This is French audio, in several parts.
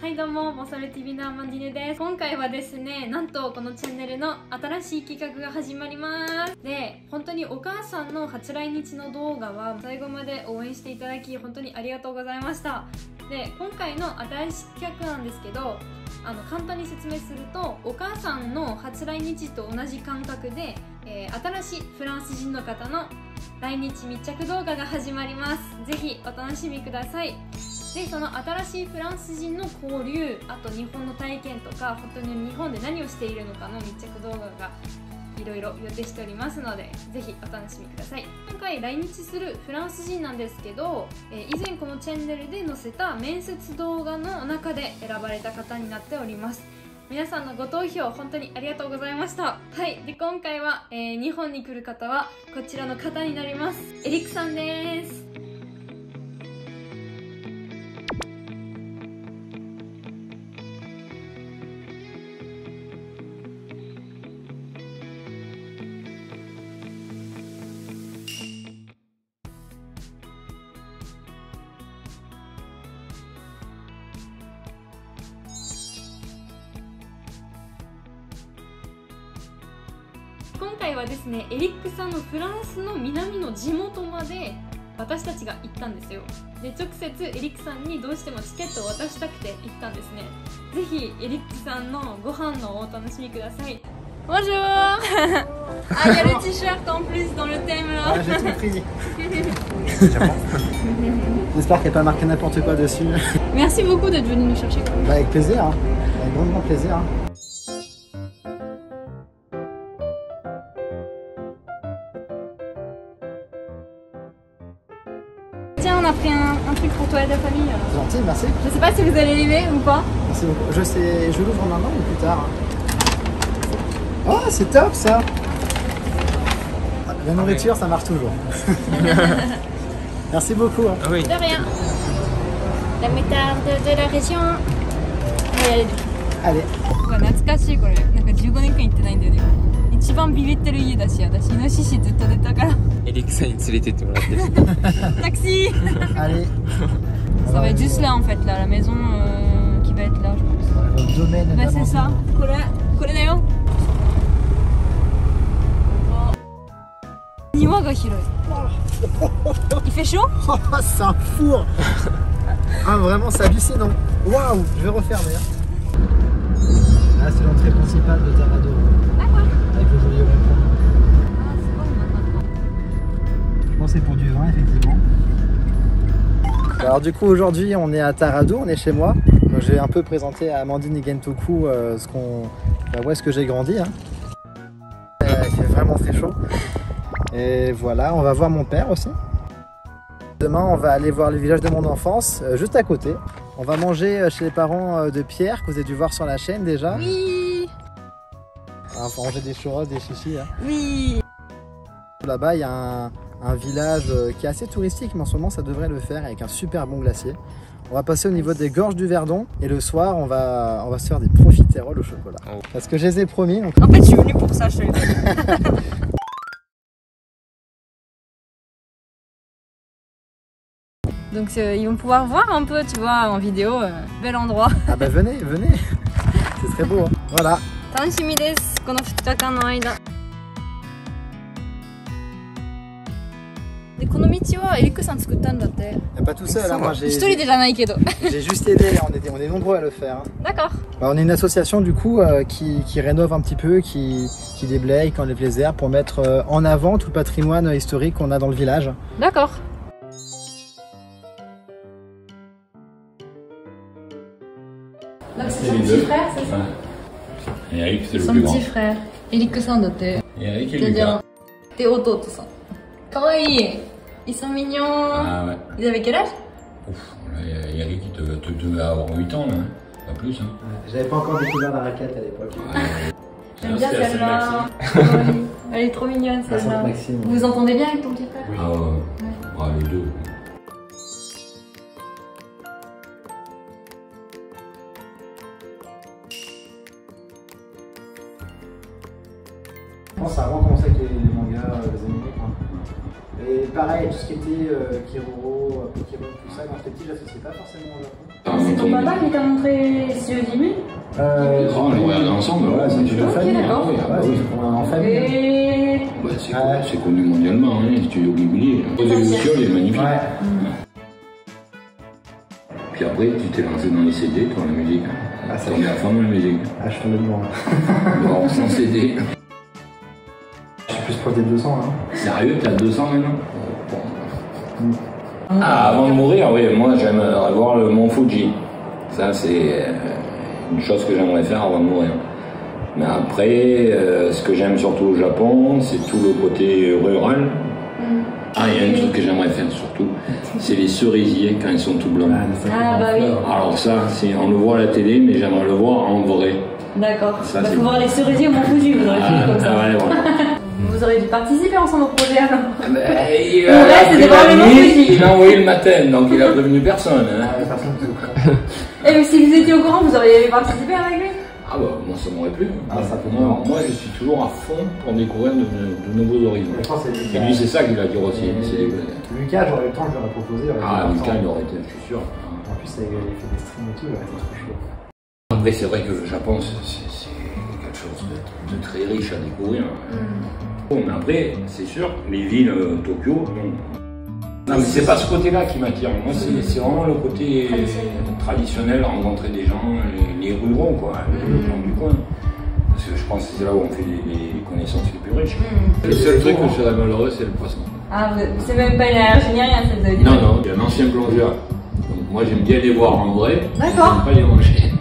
はいどうも、モサル TV のアマンディネです。今回はですね、なんとこのチャンネルの新しい企画が始まります。で、本当にお母さんの初来日の動画は最後まで応援していただき本当にありがとうございました。で、今回の新しい企画なんですけど、簡単に説明すると、お母さんの初来日と同じ感覚で、新しいフランス人の方の来日密着動画が始まります。ぜひお楽しみください。で、その新しいフランス人の交流、あと日本の体験とか、本当に日本で何をしているのかの密着動画がいろいろ予定しておりますので、ぜひお楽しみください。今回来日するフランス人なんですけど、以前このチャンネルで載せた面接動画の中で選ばれた方になっております。皆さんのご投票本当にありがとうございました。はい、で今回は、日本に来る方はこちらの方になります。エリックさんです。今回はですね、エリックさんのフランスの南の地元まで私たちが行ったんですよ。で、直接エリックさんにどうしてもチケットを渡したくて行ったんですね。ぜひエリックさんのご飯のお楽しみください。Bonjour. Ah, il y a le t-shirt en plus dans le thème là. Ah, j'ai tout pris. J'espère qu'il n'y a pas marqué n'importe quoi dessus. Merci beaucoup d'être venu nous chercher. Bah, avec plaisir, hein. Avec grandement plaisir. Hein. Tiens, on a pris un truc pour toi et ta famille. Gentil, merci. Je sais pas si vous allez l'aimer ou pas. Merci beaucoup. Je l'ouvre maintenant ou plus tard. Oh, c'est top ça. La nourriture, ça marche toujours. Merci beaucoup. Hein. Ah oui. De rien. La méthode de la région. Allez. 懐かしいこれ。なんか15年間行ってないんだよね。一番ビビってる家だし、私イノシシずっと出たから。エリックさんに連れてってもらってる。Taxi. Allez. Ça va être juste là en fait, là, la maison qui va être là, je pense. Le domaine. Bah c'est ça. これだよ。庭が広い。Il fait chaud? Oh, c'est un four. Ah, vraiment, c'est hallucinant. Waouh, je vais refaire d'ailleurs. Là, c'est l'entrée principale de Tarado. D'accord. Avec le joli rond-point. Ah, c'est bon maintenant. Je pense que c'est pour du vin, effectivement. Alors du coup, aujourd'hui, on est à Tarado, on est chez moi. Donc, j'ai un peu présenté à Amandine Igentoku où est-ce que j'ai grandi. Hein. Il fait vraiment très chaud. Et voilà, on va voir mon père aussi. Demain, on va aller voir le village de mon enfance, juste à côté. On va manger chez les parents de Pierre, que vous avez dû voir sur la chaîne déjà. Oui. On va manger des churros, des chichis. Hein. Oui. Là-bas, il y a un village qui est assez touristique, mais en ce moment, ça devrait le faire avec un super bon glacier. On va passer au niveau des gorges du Verdon et le soir, on va se faire des profiteroles au chocolat. Oh. Parce que je les ai promis. Donc... En fait, je suis venue pour ça, je te le dis. Donc ils vont pouvoir voir un peu, tu vois, en vidéo, bel endroit. Ah bah venez, venez. Ce serait beau. Hein. Voilà. 楽しみです、この2日間の間。で、この道はエリックさん作ったんだって。Pas tout seul, hein. Moi j'ai. 一人でじゃないけど。J'ai juste aidé, on est nombreux à le faire. Hein. D'accord. Bah, on est une association du coup qui rénove un petit peu, qui déblaye, qui enlève les herbes pour mettre en avant tout le patrimoine historique qu'on a dans le village. D'accord. Donc c'est son petit frère, c'est ça? Et Eric, c'est le son plus grand. petit frère. エリックさんだって。 Et Eric est le plus grand. で、弟さん。かわいい。Ils sont mignons. Ah ouais. Ils avaient quel âge? Ouf, là, Eric, tu devais avoir 8 ans, là, hein. Pas plus. Hein. J'avais pas encore découvert la raquette à l'époque. J'aime bien C'était celle-là. Maxime. Oui. Elle est trop mignonne celle-là. Maxime. Vous vous entendez bien avec ton petit frère? Ah ouais. Ah, les deux. Je pense que ça a vraiment commencé avec les mangas. manga, les animés quoi. Et pareil, tout ce qui était Kiroro, Pokémon, tout ça, quand j'étais petit, j'associais pas forcément au Japon. C'est ton papa qui t'a montré Studio Ghibli? On le regardait ensemble, ouais, c'est une famille. d'accord. En famille. Et... Bah, c'est connu mondialement, hein, Studio Ghibli. Aux évolutions, il est magnifique. Ouais. Puis après, tu t'es lancé dans les CD, toi, la musique. Ah, ça on est à fond dans la musique. Ah, je tombais dedans. Bon, sans CD. Je suis plus proche des 200 là. Sérieux, t'as 200 maintenant? Ah, avant de mourir, oui, moi j'aimerais voir le mont Fuji. Ça, c'est une chose que j'aimerais faire avant de mourir. Mais après, ce que j'aime surtout au Japon, c'est tout le côté rural. Ah, il y a une chose que j'aimerais faire surtout, c'est les cerisiers quand ils sont tout blancs. Ah, bah oui. Alors ça, on le voit à la télé, mais j'aimerais le voir en vrai. D'accord. Ça, Bah, c'est faut voir les cerisiers au Mont Fuji, vous aurez fini comme ça. Ah ouais, voilà. Vous aurez dû participer ensemble au projet alors. C'était voir le Mont Fuji. Il a envoyé le matin, donc il a prévenu personne. Hein. Personne ne te comprend. Et si vous étiez au courant, vous auriez participé avec lui? Ah bah, moi ça m'aurait plu. Ah, ça peut moi je suis toujours à fond pour découvrir de nouveaux horizons. Je pense que c'est Et lui c'est ça qu'il a dit aussi. Lucas, j'aurais eu le temps, je l'aurais proposé. Ah, Lucas il aurait été, je suis sûr. En plus, il fait des streams et tout, il aurait été trop chaud. Après c'est vrai que le Japon c'est quelque chose de très riche à découvrir. Bon, mais après, c'est sûr, les villes Tokyo, non mais c'est pas ce côté-là qui m'attire. Moi c'est vraiment le côté traditionnel, rencontrer des gens, les ruraux quoi, les gens du coin. Parce que je pense que c'est là où on fait les connaissances les plus riches. Le seul truc que je serais malheureux, c'est le poisson. Ah, c'est même pas une allergie ni rien, ça vous avez dit. Non, il y a un ancien plongeur. Donc moi j'aime bien les voir en vrai. D'accord. J'aime pas les manger.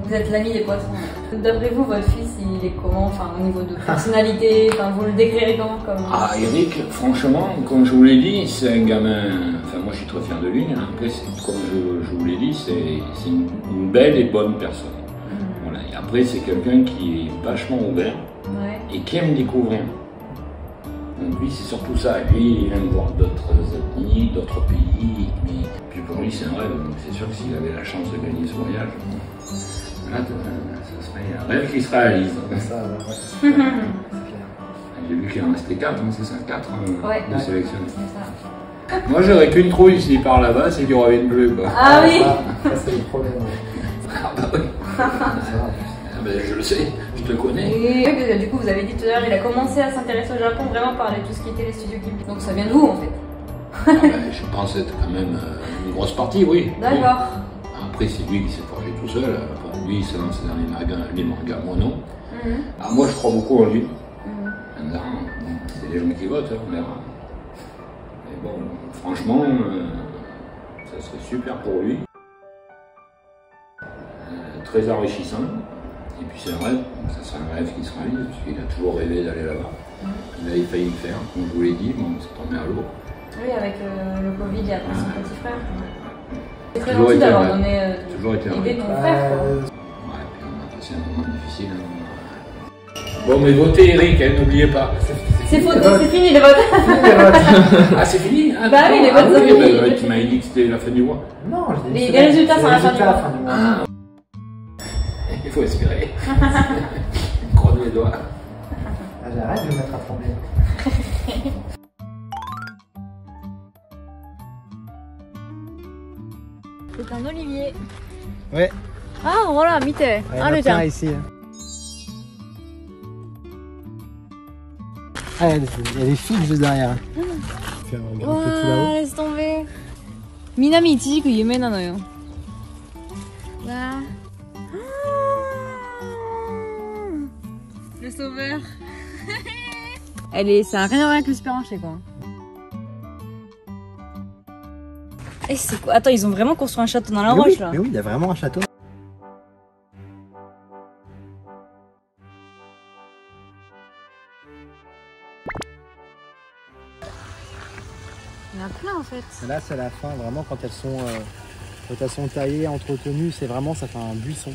Vous êtes l'ami des poissons. D'après vous, votre fils, il est comment, enfin, au niveau de personnalité, enfin, vous le décrirez comment comme... Ah, Eric, franchement, comme je vous l'ai dit, c'est un gamin. Enfin, moi je suis très fier de lui. Après, comme je vous l'ai dit, c'est une belle et bonne personne. Voilà. Et après, c'est quelqu'un qui est vachement ouvert et qui aime découvrir. Donc lui, c'est surtout ça. Lui, il aime voir d'autres ethnies, d'autres pays. Mais puis pour lui, c'est un rêve. Donc c'est sûr que s'il avait la chance de gagner ce voyage, là, ça serait un rêve qui se réalise. Ça, c'est clair. J'ai vu qu'il en restait 4, c'est ça, 4 de sélectionnés. C'est ça. Moi, j'aurais qu'une trouille s'il part là-bas, c'est qu'il revienne plus. Quoi. Ah oui. Ça c'est le problème. Ah bah oui. Ah ben, je le sais, je te connais. Oui, parce que du coup, vous avez dit tout à l'heure, il a commencé à s'intéresser au Japon vraiment par tout ce qui était les studios Ghibli. Donc ça vient de vous en fait. Ah ben, je pense être quand même une grosse partie, oui. D'accord. Oui. Après, c'est lui qui s'est forgé tout seul. Après, lui, il s'est lancé dans les mangas mono. Ah, moi, je crois beaucoup en lui. C'est les gens qui votent, on verra. Mais bon, franchement, ça serait super pour lui. Très enrichissant. Et puis c'est un rêve, ça serait un rêve qui se réalise, parce qu'il a toujours rêvé d'aller là-bas. Il avait failli le faire, comme je vous l'ai dit, bon, c'est tombé à l'eau. Oui, avec le Covid, il y a son petit frère. C'est très Toujours gentil été d'avoir un donné toujours été un l'idée de rêve. ton frère. Quoi. Ouais, puis on a passé un moment difficile. Bon, mais votez Eric, hein, n'oubliez pas. C'est fini les votes. Ah, c'est fini hein, Bah oui, les votes sont finis. Bah, tu m'avais dit que c'était la fin du mois. Non, je l'ai dit. Les résultats sont à la fin du mois. Ah. Il faut espérer. Croise les doigts. Ah, j'arrête de me mettre à trembler. C'est un olivier. Ouais. Ah, voilà, mite. Ah, le tien. Ici. Ah, il y a des fils juste derrière. Fais un grand peu tout là-haut. Laisse tomber. Minami Ichijiku yume nano yo. Là. Le sauveur. Ça n'a rien à voir avec le supermarché quoi. Et c'est quoi? Attends, ils ont vraiment construit un château dans la roche là. Mais oui, il y a vraiment un château. Il y en a plein en fait. Là, c'est la fin, vraiment, quand elles sont taillées, entretenues, c'est vraiment, ça fait un buisson.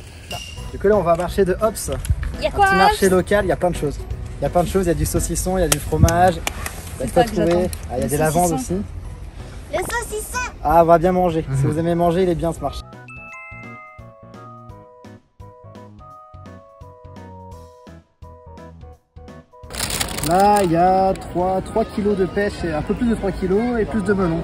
Du coup, là, on va marcher de Hops. Il y a Un quoi? petit marché local, il y a plein de choses. Il y a plein de choses, il y a du saucisson, il y a du fromage. Il y a ça quoi que trouver. j'attends. Ah, il y a Le des lavandes saucisson. aussi. Le saucisson. Ah, on va bien manger. Si vous aimez manger, il est bien ce marché. Là, il y a 3 kilos de pêche, et un peu plus de 3 kilos et plus de melon.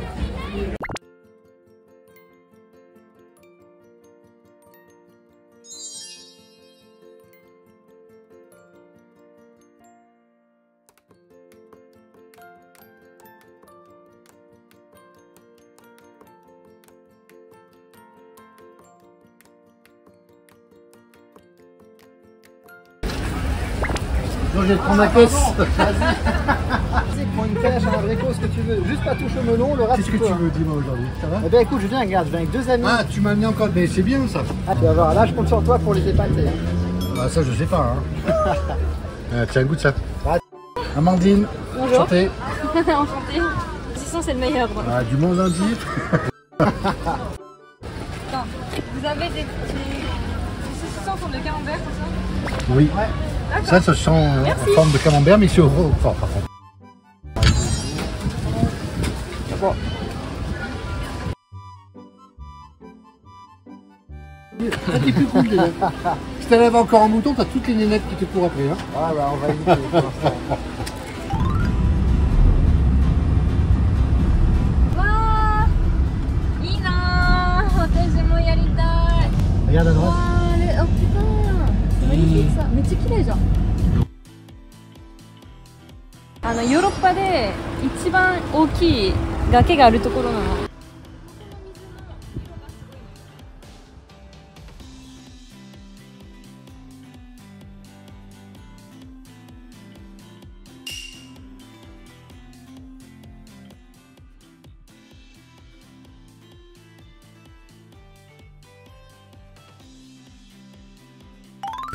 Donc je vais te prendre ma caisse. Vas-y, prends une pêche, un abricot, ce que tu veux. Juste pas toucher au melon, le reste. Qu'est-ce que tu veux, dis-moi aujourd'hui? Ça va? Eh bien écoute, je viens, regarde, je viens avec 2 amis. Ah, tu m'as amené encore, mais c'est bien ça. Ah, tu vas voir, là je compte sur toi pour les épater. Ah, ça je sais pas. Hein. Tiens, goûte ça. Ah. Amandine. Bonjour. Enchantée. Enchantée. Saucisson, c'est le meilleur. Bon. Ah, du monde entier. Attends, vous avez des saucissons sur le camembert comme ça? Oui. Ça se sent en forme de camembert, mais c'est au fort par contre. Ça t'es plus cool déjà. Si t'enlèves encore un mouton, t'as toutes les nénettes qui te courent après. Hein. Ah bah on va éviter pour l'instant. Waouh! Regarde à droite. Oh putain! C'est magnifique ça! めっちゃ綺麗じゃん。ヨーロッパで一番大きい崖があるところなの。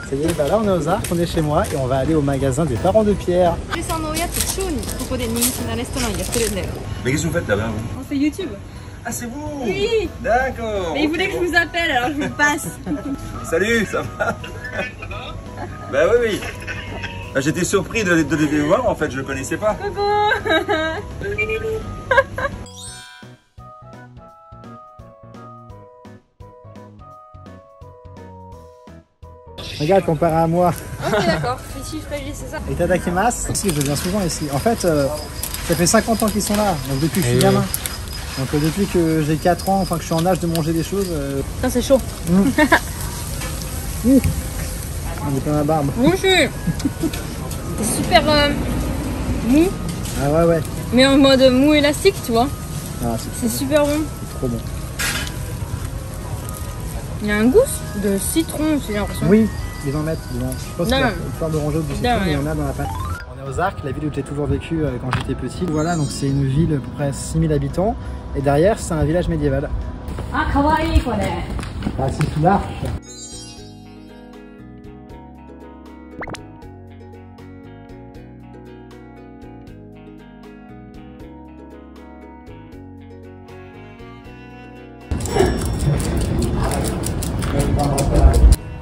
Ça y est, bah là on est aux Arcs, on est chez moi et on va aller au magasin des parents de Pierre. Mais qu'est-ce que vous faites là-bas vous? On fait YouTube. Ah c'est vous? Oui. D'accord. Mais il voulait que je vous appelle, alors je vous passe. Salut, ça va? Bah oui, oui. Ah, j'étais surpris de les voir en fait, je le connaissais pas. Coucou. Regarde comparé à moi. Ok d'accord, ici c'est ça. Et Tadakimasu, si je viens souvent ici. En fait, ça fait 50 ans qu'ils sont là, donc depuis que je suis gamin. Donc depuis que j'ai 4 ans, enfin que je suis en âge de manger des choses. Putain c'est chaud. On est plein la barbe. Moi aussi. C'est super mou, Ah ouais ouais. mais en mode mou élastique tu vois. Ah, C'est super bon. c'est trop bon. Il y a un goût de citron, j'ai l'impression. Oui, ils en mettent. Je pense qu'il y a Non. une sorte de rangée du citron, mais il y en a dans la pâte. On est aux Arcs, la ville où j'ai toujours vécu quand j'étais petit. Voilà, donc c'est une ville à peu près 6000 habitants. Et derrière, c'est un village médiéval. Ah, kawaii quoi. Ah, c'est tout l'arc.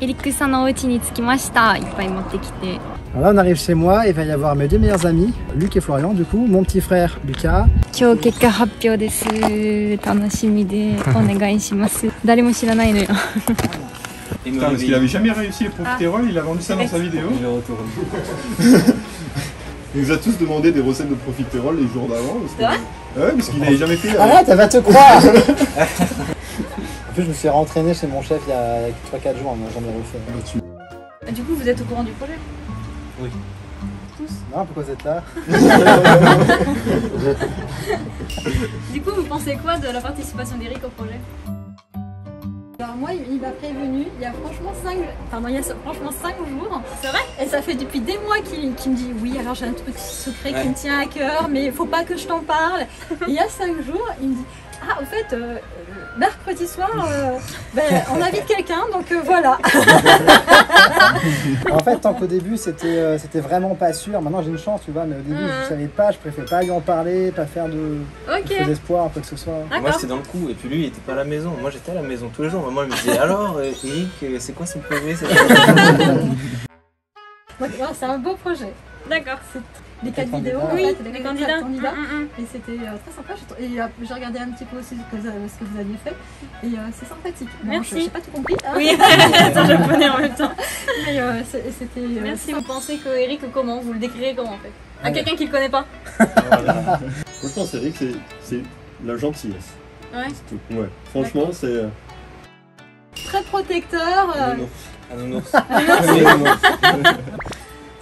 Eric さんのお家に着きました。いっぱい持ってきて。 Alors là, on arrive chez moi et il va y avoir mes 2 meilleurs amis, Luc et Florian, du coup, mon petit frère Lucas. 今日結果発表です。楽しみでお願いします。誰も知らないのよ。 Putain, parce qu'il avait jamais réussi les profiteroles, il a vendu ça dans sa vidéo. Il nous a tous demandé des recettes de profiteroles les jours d'avant. C'est vrai? Ouais, parce qu'il n'avait jamais fait. Arrête, elle va te croire. En plus, je me suis rentraîné chez mon chef il y a 3-4 jours, j'en ai refait. Du coup, vous êtes au courant du projet? Oui. Tous? Non, pourquoi vous êtes là? Du coup, vous pensez quoi de la participation d'Eric au projet? Alors moi, il m'a prévenu il y a franchement 5 jours. C'est vrai? Et ça fait depuis des mois qu'il me dit oui, alors j'ai un truc secret qui me tient à cœur, mais il faut pas que je t'en parle. Et il y a 5 jours, il me dit ah, au fait, mercredi soir, on invite quelqu'un, donc voilà. En fait, tant qu'au début, c'était vraiment pas sûr. Maintenant, j'ai une chance, tu vois, mais au début, je savais pas, je préférais pas lui en parler, pas faire de faux espoirs, quoi que ce soit. Moi j'étais dans le coup et puis lui il était pas à la maison. Moi j'étais à la maison tous les jours. Maman elle me disait alors Eric c'est quoi son projet? C'est un beau projet. D'accord. Les 4 vidéos, Oui, en fait, les candidats. Et c'était très sympa. Et j'ai regardé un petit peu aussi ce que vous aviez fait. Et c'est sympathique. Bon, Merci. j'ai pas tout compris. Hein, Oui, c'est en japonais en même temps. mais c'était. Merci. Vous pensez que Eric comment? Vous le décrirez comment en fait? À quelqu'un qui le connaît pas. Voilà. Je pense, Eric, c'est la gentillesse. Ouais. C'est tout. Ouais. Franchement, c'est. Très protecteur. Un nounours.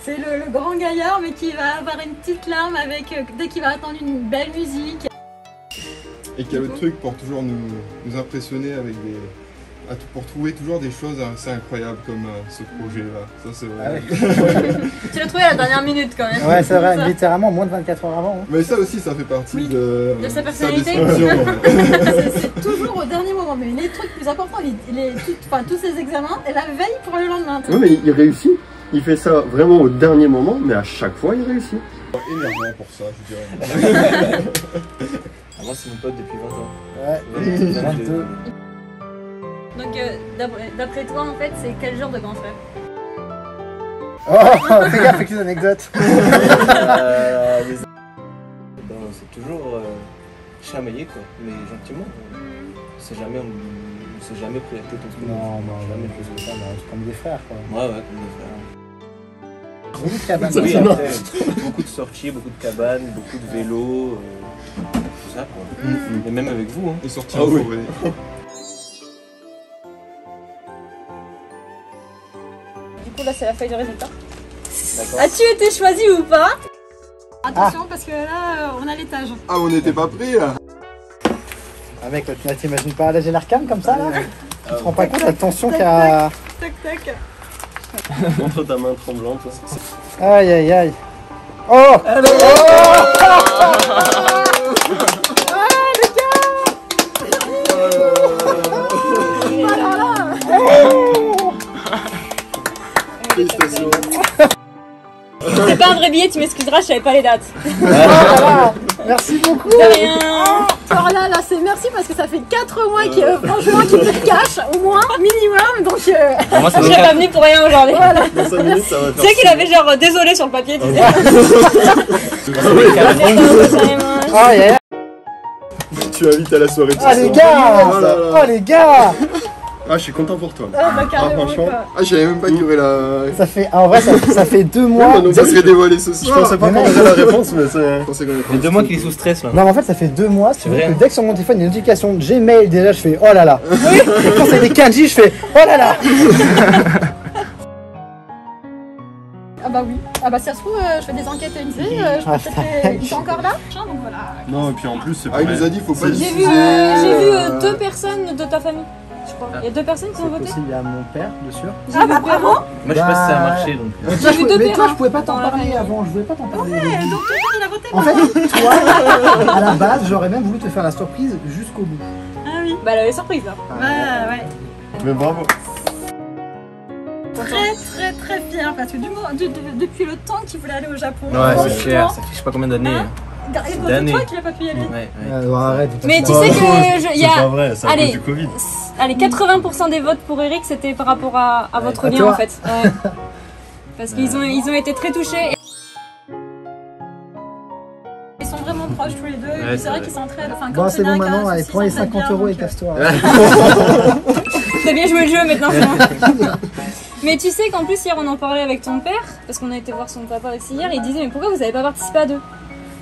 C'est le grand gaillard, mais qui va avoir une petite larme avec dès qu'il va entendre une belle musique. Et qu'il y a le truc pour toujours nous impressionner avec des. Pour trouver toujours des choses assez incroyables comme ce projet-là. Ça, c'est vrai. Ah ouais. Tu l'as trouvé à la dernière minute quand même. Ouais, c'est vrai, littéralement moins de 24 heures avant. Hein. Mais ça aussi, ça fait partie de sa personnalité. C'est toujours au dernier moment, mais les trucs plus importants, tous ces examens, et la veille pour le lendemain. Oui, mais il réussit. Il fait ça vraiment au dernier moment, mais à chaque fois, il réussit. Énervant pour ça, je dirais. Moi, c'est mon pote depuis 20 ans. Ouais, 22. Donc d'après toi en fait c'est quel genre de grand frère? Oh, fais gaffe avec les anecdotes. C'est toujours chamaillé quoi, mais gentiment. On s'est jamais pris la tête au truc. Non, jamais plus que ça, comme des frères quoi. Ouais, comme des frères. Beaucoup de cabanes. Oui, après, beaucoup de sorties, beaucoup de cabanes, beaucoup de vélos, tout ça quoi. Et même avec vous. Hein. Et sorties en forêt. Du coup là c'est la feuille de résultat. As-tu été choisi ou pas? Attention parce que là on a l'étage. Ah, on n'était pas pris là. Ah mec, t'imagines pas, là j'ai l'air calme comme ça là. Tu te rends pas compte de la tension qu'il y a. Tac tac. Montre ta main tremblante. Aïe aïe aïe. Oh, Félicitations. C'est pas un vrai billet, tu m'excuseras, je savais pas les dates. voilà. Merci beaucoup. De rien. Alors là c'est merci parce que ça fait 4 mois franchement qu'il me cache au moins minimum donc Moi, ça je serais pas venue pour rien aujourd'hui. voilà. Dans 5 minutes, ça va Tu faire. sais qu'il avait genre désolé sur le papier, tu sais. Aïe aïe aïe. Tu invites à la soirée de ce Ah les soir. gars. Oh là là. Oh les gars. Ah, je suis content pour toi. Ah bah carrément franchement. quoi. Ah, je savais même pas qu'il y aurait la. Ça fait, en vrai ça fait 2 mois. donc, Ça serait dévoilé ce Je soir. pensais pas qu'on aurait la réponse, mais c'est. Je pensais qu'on allait Il y a 2 mois qu'il est sous stress là. Non mais en fait ça fait 2 mois, c'est vrai vrai. que dès que sur mon téléphone il y a une notification de Gmail déjà je fais oh là là. Quand c'est des kanji je fais oh là là. Ah bah oui. Ah bah si ça se trouve je fais des enquêtes INSEE, je peux peut-être ils sont encore là. Donc voilà. Non, et puis en plus, c'est Ah, il nous a dit, faut pas le J'ai vu, diffuser. 2 personnes de ta famille, je crois. Il y a 2 personnes qui ont C'est voté. possible, il y a mon père bien sûr. Ah bah bravo. Moi, je sais pas si ça a marché donc. Mais toi, J'ai vu 2 mais toi pères, je pouvais pas t'en dans la parler famille. avant, je voulais pas t'en parler. Donc tout le monde il a voté. En fait, toi, à la base, j'aurais même voulu te faire la surprise jusqu'au bout. Ah oui. Bah elle avait surprise là. Ouais. Mais bravo. Très fier parce que depuis le temps qu'il voulait aller au Japon. Ouais, c'est franchement, cher, ça fait je sais pas combien d'années. Hein c'est d'années. toi qui a pas pu y aller. Ouais, Arrête. Mais tu sais que il y C'est pas a vrai, c'est à Allez. cause du Covid. allez 80% des votes pour Eric c'était par rapport à votre à lien toi. en fait. Ouais. Parce qu'ils ont été très touchés. Ils sont vraiment proches tous les deux. Et puis c'est c'est vrai vrai. qu'ils s'entraident. Enfin, Bon, quand c'est il y en bon a un qui a maintenant, un allez, souci, prends les ils s'entraident 50 bien, € et donc, casse-toi. T'as bien joué le jeu maintenant c'est bon. Mais tu sais qu'en plus hier on en parlait avec ton père, parce qu'on a été voir son papa aussi hier, il disait mais pourquoi vous avez pas participé à 2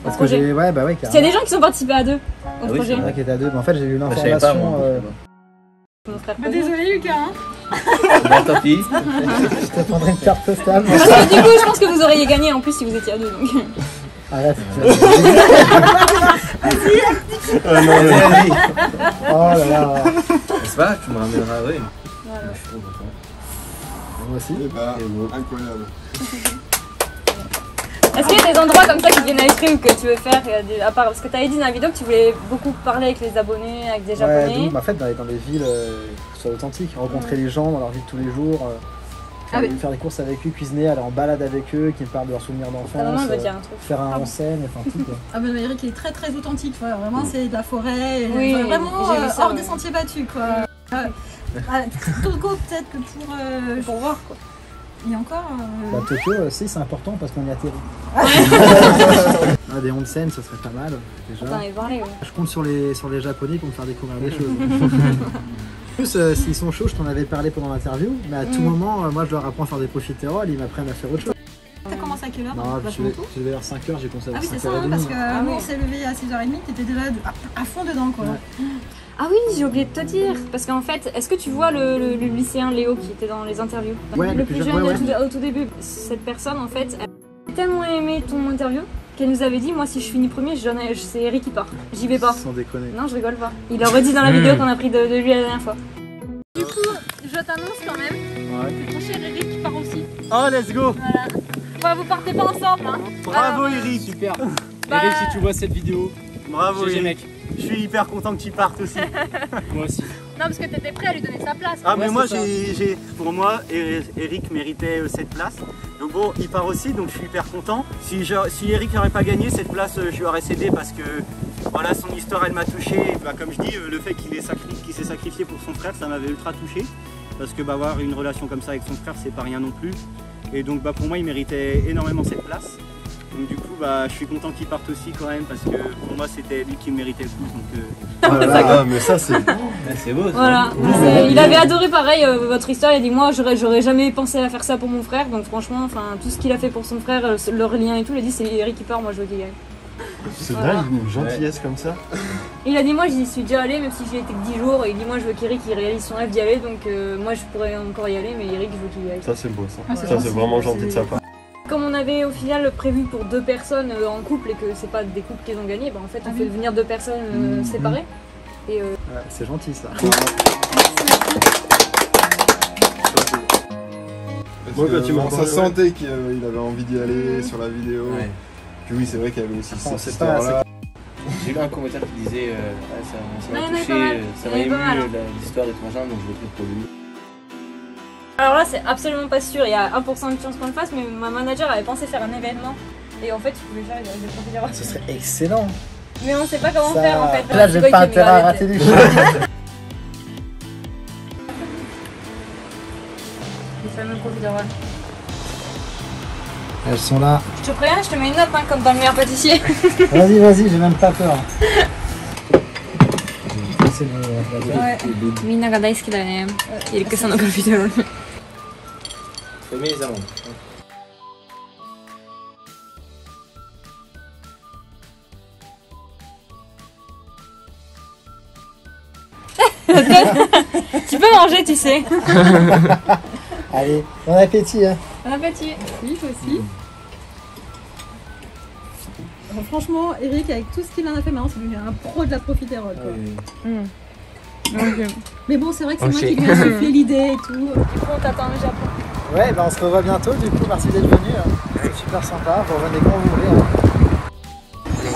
Parce que projet. j'ai. Ouais, bah ouais, Parce qu'il y a carrément. des gens qui sont participés à 2 au Ah oui, projet. c'est vrai. qui était à 2, mais en fait j'ai eu Bah, je savais pas l'information. moi. Mon frère Bah, Pedro. désolé Lucas. Hein. Bon, tant pis. Je te prendrai une carte postale. Parce que du coup je pense que vous auriez gagné en plus si vous étiez à 2 donc. Arrête. Vas-y. Oh là là. C'est pas grave, tu me ramèneras, oui. Voilà. Je suis trop content. Moi aussi. Eh bah, Et bon. incroyable. Est-ce qu'il y a des endroits comme ça qui te viennent à l'esprit ou que tu veux faire à part parce que tu avais dit dans la vidéo que tu voulais beaucoup parler avec les abonnés, avec des Ouais, japonais. donc, en fait, dans les villes qui soient authentiques, rencontrer les gens dans leur vie de tous les jours, faire des courses avec eux, cuisiner, aller en balade avec eux, qui me parlent de leurs souvenirs Ta maman d'enfance, veut dire un truc. faire un en scène, enfin tout quoi. Ah bah Eric il est très authentique. Ouais. Vraiment c'est de la forêt. Et Oui, vraiment j'ai vu ça, hors ouais. des sentiers battus quoi. Tokyo peut-être que pour voir quoi. Et encore. Bah, Tokyo aussi c'est important parce qu'on y atterrit. Des onsen ça serait pas mal déjà. T'en avais parlé, ouais. Je compte sur les japonais pour me faire découvrir des choses. En plus s'ils sont chauds, je t'en avais parlé pendant l'interview, mais à tout moment moi je leur apprends à faire des profiteroles, ils m'apprennent à faire autre chose. T'as commencé à quelle heure? Non, je suis levé vers 5h, j'ai commencé à 5h30. Ah oui, c'est ça, hein, parce que nous on s'est levé à 6h30, t'étais déjà à fond dedans quoi. Ouais. Ah oui, j'ai oublié de te dire, parce qu'en fait, est-ce que tu vois le lycéen Léo qui était dans les interviews? Ouais, le plus jeune au tout début. Cette personne, en fait, elle a tellement aimé ton interview qu'elle nous avait dit, moi si je finis premier, c'est Eric qui part. J'y vais pas. Sans déconner. Non, je rigole pas. Il l'a redit dans la vidéo qu'on a pris de lui la dernière fois. Du coup, je t'annonce quand même, mon cher Eric qui part aussi. Oh, let's go. Voilà. Enfin, vous partez pas ensemble, hein. Bravo Eric. Super. Eric, si tu vois cette vidéo, bravo GG, Eric. mec. Je suis hyper content que tu partes aussi. Moi aussi. Non, parce que t'étais prêt à lui donner sa place. Ah mais moi pour moi Eric méritait cette place. Donc bon, il part aussi, donc je suis hyper content. Si Eric n'aurait pas gagné cette place, je lui aurais cédé parce que voilà, son histoire elle m'a touché. Bah, comme je dis, le fait qu'il s'est sacrifié pour son frère, ça m'avait ultra touché. Parce que bah, avoir une relation comme ça avec son frère, c'est pas rien non plus. Et donc bah, pour moi, il méritait énormément cette place. Donc du coup, bah, je suis content qu'il parte aussi quand même parce que pour moi, c'était lui qui méritait le coup. Donc, mais ça c'est C'est beau. Voilà. Il avait adoré pareil votre histoire. Il a dit moi j'aurais jamais pensé à faire ça pour mon frère. Donc franchement, enfin tout ce qu'il a fait pour son frère, leur lien et tout, il a dit c'est Eric qui part, moi je veux qu'il gagne. c'est dingue, une gentillesse comme ça. Il a dit moi j'y suis déjà allé même si j'y étais que 10 jours. Et il dit moi je veux qu'Eric il réalise son rêve d'y aller. Donc moi je pourrais encore y aller, mais Eric je veux qu'il y aille. Ça c'est beau ça. Ah, Ça c'est vraiment gentil de sa part. Comme on avait au final prévu pour 2 personnes en couple et que c'est pas des couples qui ont gagné, bah en fait on fait venir 2 personnes séparées. Et Ouais, c'est gentil ça. Moi, quand tu m'en ça parlais, sentait qu'il avait envie d'y aller sur la vidéo. Ouais. Puis oui, c'est vrai qu'il y avait aussi On cette sait pas, histoire-là. J'ai lu un commentaire qui disait ça Ouais, m'a ouais, touché, pas mal. ça m'a Ouais, ému pas mal. l'histoire de ton genre, donc je l'ai pris pour lui. alors là c'est absolument pas sûr, il y a 1% de chance qu'on le fasse, mais ma manager avait pensé faire un événement et en fait je pouvais faire des profiteurs. Ce serait excellent. Mais on sait pas comment Ça- faire en fait. Là, j'ai pas intérêt à rater du show. Les fameux profiteroles. Elles sont là. Je te préviens, je te mets une note hein, comme dans le meilleur pâtissier. Vas-y, j'ai même pas peur. C'est bon, vas-y. みんなが大好きだよね。イルクさんのプロフィートロール。 Faut aimer les amandes. Tu peux manger, tu sais. Allez, bon appétit. Hein. Bon appétit. Oui, toi aussi. Alors, franchement, Eric, avec tout ce qu'il en a fait maintenant, c'est devenu un pro de la profiterole. Quoi. Mais bon, c'est vrai que c'est moi qui lui ai soufflé l'idée et tout. Du coup, on t'attend au Japon. Ouais, bah on se revoit bientôt. Du coup, merci d'être venu. C'est super sympa. Vous revenez quand vous voulez. Hein.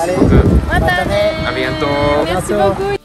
Allez, Matane. À bientôt. Merci bientôt. beaucoup.